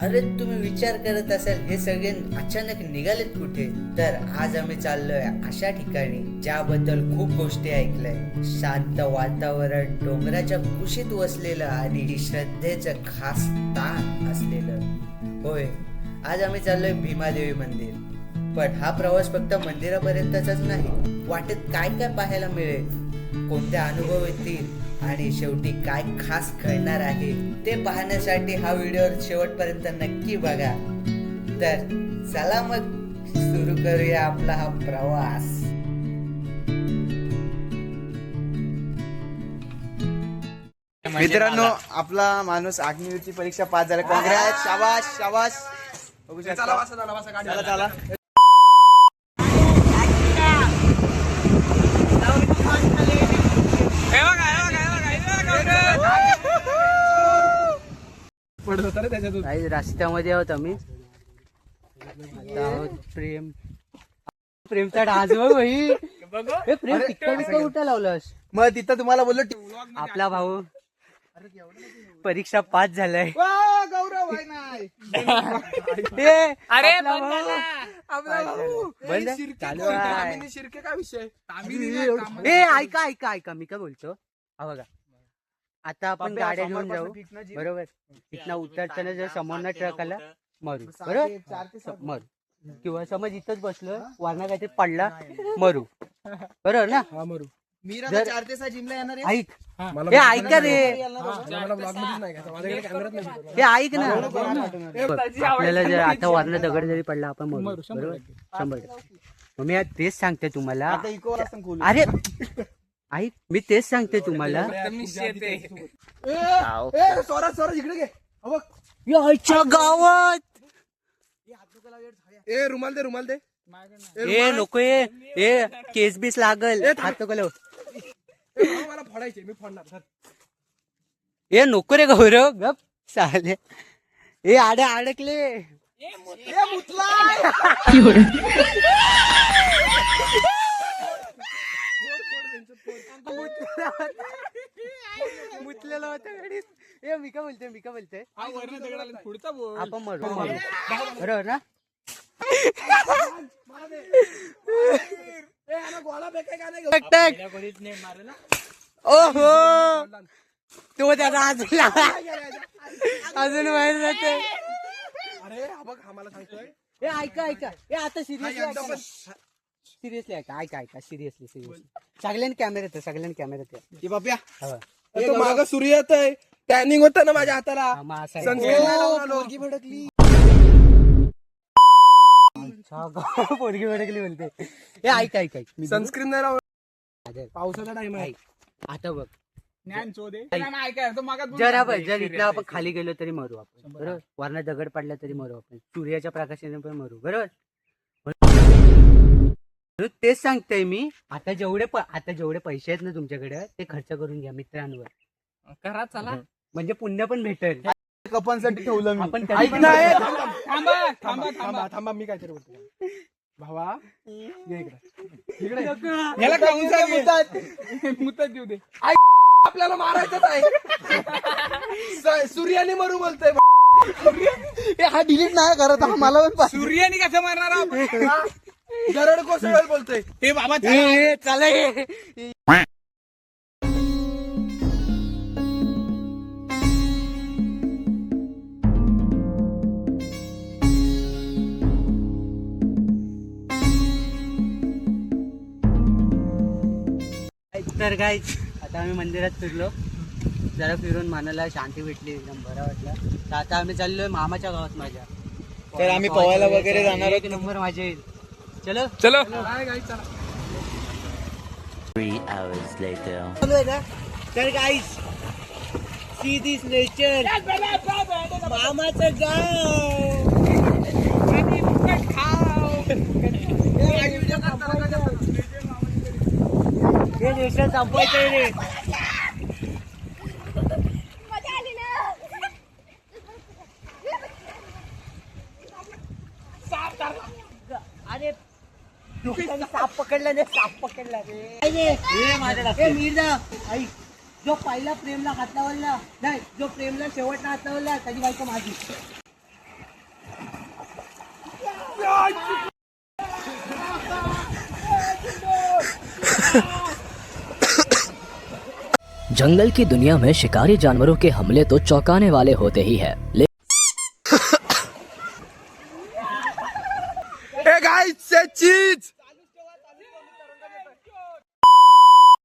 अरे तुम्ही विचार करत असाल हे सगळे अचानक निघालेत कुठे, तर आज आम्ही चाललोय अशा ठिकाणी ज्याबद्दल खूप गोष्टी ऐकलंय. शांत वातावरण, डोंगराच्या कुशीत वसलेलं आणि श्रद्धेचं खास स्थान असलेलं. होय, आज आम्ही चाललोय भीमादेवी मंदिर. पण हा प्रवास फक्त मंदिरापर्यंतचाच नाही. वाटेत काय काय पाहायला मिळेल, कोणते अनुभव येतील आणि शेवटी काय खास घडणार आहे ते पाहण्यासाठी हा व्हिडिओ शेवटपर्यंत नक्की बघा. तर चला मग सुरू करूया आपला हा प्रवास. मित्रांनो, आपला माणूस अग्निवीरची परीक्षा पास झाला. काँग्रेस, शाबास शाबास. बघू शकता. चला चला. काही रस्त्यामध्ये आहोत आम्ही. प्रेमचा डान्स बघ भाई. प्रेम तिकडे उठा लावलंस. मग तिथं तुम्हाला बोललो आपला भाऊ परीक्षा पास झालाय. गौरव आहे नाही. अरे बंद चालू आहे. शिर्के काय विषय. ऐका ऐका ऐका मी काय बोलतो. हा बघा, आता आपण गाड्या घेऊन जाऊ बरोबर. इथनं उतरताना जर समोरनं ट्रक आला मरू बरोबर, मरू. किंवा समज इथंच बसलो वरना काहीतरी पडला मरू बरोबर ना. मरू. मी जर- 4 ते 6 जिमला येणार आहे. ऐक हे ऐका रे, हे ऐक ना. आपल्याला जर आता वरना दगड जरी पडला आपण मरू बरोबर 100%. मग मी तेच सांगते तुम्हाला. आता इको वाला सांग खोलू. अरे ऐक, मी तेच सांगते तुम्हाला. स्वराज इकडे घे. हो बघ. याच्या गावात रुमाल दे. ए नको ए केस बीस लागल. हात नको लावू. मला फोडायचे, मी फोडणार. ए नको रे गौरव, गप चाले. ए अडकले. मुतलेला होता गाडीत. ए मी काय बोलते आपण मरू बरोबर ना. ओहो, तो त्याचा अजून बाहेर जाते. अरे बघ, आम्हाला सांगतोय. ए ऐका ए आता सिरियसली ऐका सिरियसली सगळ्यांनी कॅमेऱ्यात की बाप्या हवा. तो माग सूर्य येत आहे. टॅनिंग होत ना माझ्या हाताला. पोरगी भडकली. बोलते. ए ऐक सनस्क्रीन नाही लावलं. पावसाचा टाइम आहे. आता बघ जर इथं आपण खाली गेलो तरी मरू आपण बरोबर. वरना दगड पडला तरी मरू आपण. सूर्याच्या प्रकाशाने पण मरू बरोबर. तेच सांगतोय मी. आता जेवढे पैसे आहेत ना तुमच्याकडे ते खर्च करून घ्या मित्रांवर. करा चला. म्हणजे पुण्य पण भेटेल. कपांसाठी ठेवलं मी. आपण ऐक नाही. थांबा मी काहीतरी बोलतो. भावा ये इकडे. याला खाऊन मुतात देऊ दे. आपल्याला मारायचंच आहे. सूर्याने मरू बोलतोय. हा डिलीट नाही करत. हा मला पण सूर्याने कसं मारणार आपण? गरड कोसळेल बोलतोय. हे बाबा चला तर गाईज आता आम्ही मंदिरात फिरलो. जरा फिरून मनाला शांती भेटली, एकदम बरं वाटलं. तर आता आम्ही चाललोय मामाच्या गावात माझ्या. तर आम्ही पोहायला वगैरे जाणार एक नंबर माझे येईल. चलो चलो. 3 hours later. तर गाईज सी दिस नेचर. मामाचं गाव. हे नेचर संपवायचं रे. अरे साप पकडला रे. मिर्झा ऐक, जो पहिला प्रेमला हात लावला नाही, जो प्रेमला शेवटला हात लावला त्याची बायको माझी. जंगल की दुनिया में शिकारी जानवरों के हमले तो चौंकाने वाले होते ही है, ए गाइस से चीज